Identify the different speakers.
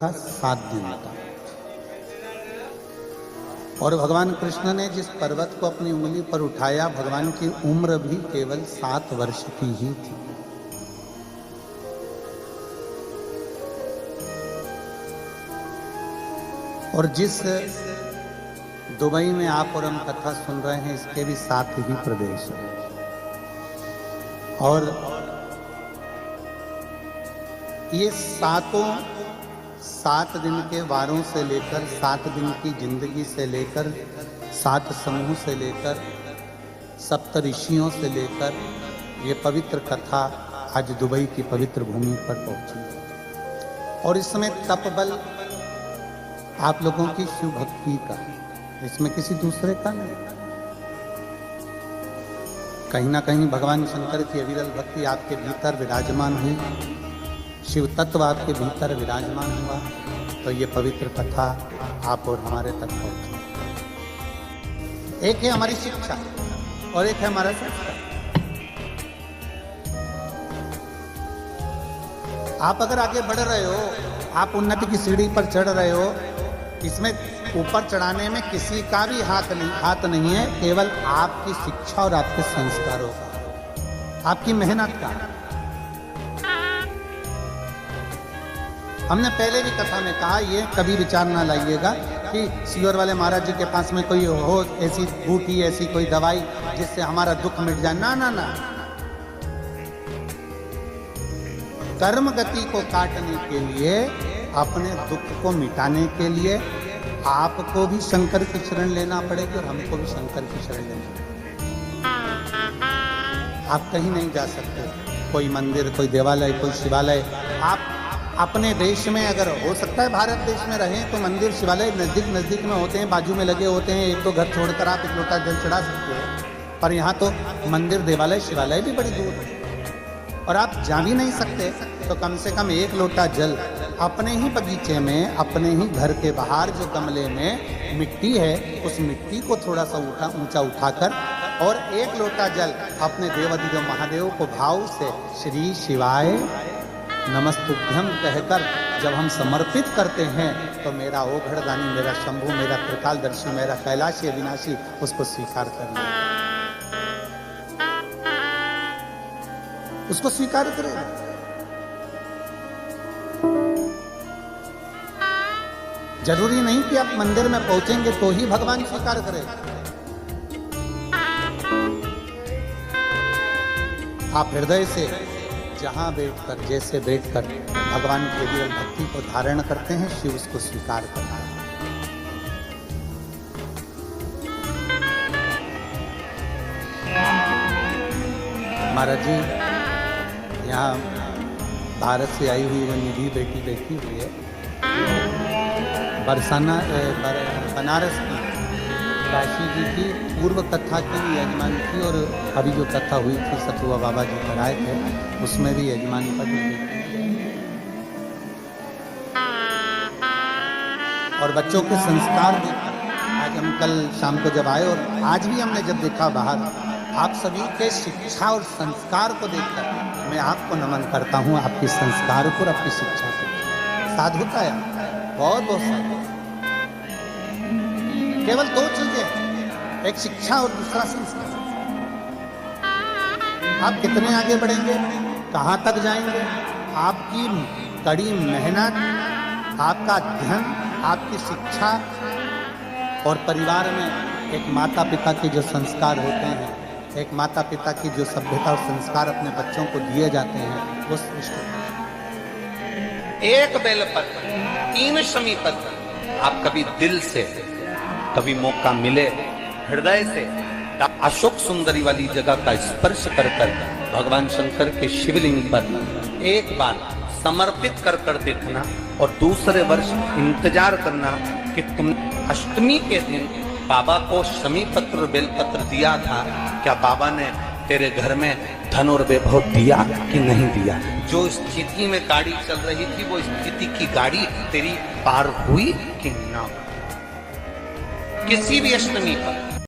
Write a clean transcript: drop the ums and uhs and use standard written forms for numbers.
Speaker 1: था 7 दिन का। और भगवान कृष्ण ने जिस पर्वत को अपनी उंगली पर उठाया, भगवान की उम्र भी केवल 7 वर्ष की ही थी। और जिस दुबई में आप और हम कथा सुन रहे हैं, इसके भी 7 ही प्रदेश हैं। और ये सातों 7 दिन के वारों से लेकर, 7 दिन की जिंदगी से लेकर, 7 समूह से लेकर, 7 ऋषियों से लेकर, ये पवित्र कथा आज दुबई की पवित्र भूमि पर पहुंची। और इसमें तप बल आप लोगों की शिव भक्ति का, इसमें किसी दूसरे का नहीं। कहीं ना कहीं भगवान शंकर की अविरल भक्ति आपके भीतर विराजमान हुई, शिव तत्व आपके भीतर विराजमान हुआ, तो ये पवित्र कथा आप और हमारे तक पहुंची। एक है हमारी शिक्षा और एक है हमारा संस्कार। आप अगर आगे बढ़ रहे हो, आप उन्नति की सीढ़ी पर चढ़ रहे हो, इसमें ऊपर चढ़ाने में किसी का भी हाथ नहीं है, केवल आपकी शिक्षा और आपके संस्कारों का, आपकी मेहनत का। हमने पहले भी कथा में कहा, ये कभी विचार ना लाइएगा कि सीवर वाले महाराज जी के पास में कोई हो ऐसी बूटी, ऐसी कोई दवाई जिससे हमारा दुख मिट जाए। ना ना ना, कर्म गति को काटने के लिए, अपने दुख को मिटाने के लिए आपको भी शंकर की शरण लेना पड़ेगी और हमको भी शंकर की शरण लेना पड़ेगी। आप कहीं नहीं जा सकते, कोई मंदिर, कोई देवालय, कोई शिवालय। आप अपने देश में, अगर हो सकता है भारत देश में रहें, तो मंदिर शिवालय नजदीक में होते हैं, बाजू में लगे होते हैं, एक दो घर छोड़कर आप एक लोटा जल चढ़ा सकते हो। पर यहाँ तो मंदिर, देवालय, शिवालय भी बड़ी दूर है और आप जा भी नहीं सकते, तो कम से कम एक लोटा जल अपने ही बगीचे में, अपने ही घर के बाहर जो गमले में मिट्टी है, उस मिट्टी को थोड़ा सा ऊंचा उठाकर और एक लोटा जल अपने देवाधिदेव महादेव को भाव से श्री शिवाय नमस्तुभ्यं कहकर जब हम समर्पित करते हैं, तो मेरा ओघड़दानी, मेरा शंभु, मेरा त्रिकालदर्शी, मेरा कैलाशी अविनाशी उसको स्वीकार करना, उसको स्वीकार करेगा। जरूरी नहीं कि आप मंदिर में पहुंचेंगे तो ही भगवान स्वीकार करेगा। आप हृदय से जहां बैठकर, जैसे बैठकर भगवान की अविरल भक्ति को धारण करते हैं, शिव उसको स्वीकार करता है। महाराज जी यहाँ भारत से आई हुई वो निधि बेटी बैठी हुई है, बनारस की काशी जी की पूर्व कथा की भी यजमान थी, और अभी जो कथा हुई थी सतुआ बाबा जी कराए थे, उसमें भी यजमान पद थी। और बच्चों के संस्कार भी, आज हम कल शाम को जब आए और आज भी हमने जब देखा बाहर, आप सभी के शिक्षा और संस्कार को देखकर मैं आपको नमन करता हूँ, आपके संस्कार को और आपकी शिक्षा को। साधुता है बहुत बहुत साधु। केवल 2 चीजें, एक शिक्षा और दूसरा संस्कार। आप कितने आगे बढ़ेंगे, कहाँ तक जाएंगे, आपकी कड़ी मेहनत, आपका अध्ययन, आपकी शिक्षा और परिवार में एक माता पिता के जो संस्कार होते हैं, एक माता पिता की जो सभ्यता और संस्कार अपने बच्चों को दिए जाते हैं, वो श्रेष्ठ।
Speaker 2: एक बेलपत्र, 3 शमी पत्र, आप कभी दिल से, कभी मौका मिले हृदय से अशोक सुंदरी वाली जगह का स्पर्श कर भगवान शंकर के शिवलिंग पर एक बार समर्पित कर देखना, और दूसरे वर्ष इंतजार करना कि तुम अष्टमी के दिन बाबा को शमी पत्र बेलपत्र दिया था, क्या बाबा ने तेरे घर में धन और वैभव दिया कि नहीं दिया। जो स्थिति में गाड़ी चल रही थी, वो स्थिति की गाड़ी तेरी पार हुई कि ना। किसी भी अष्टमी पर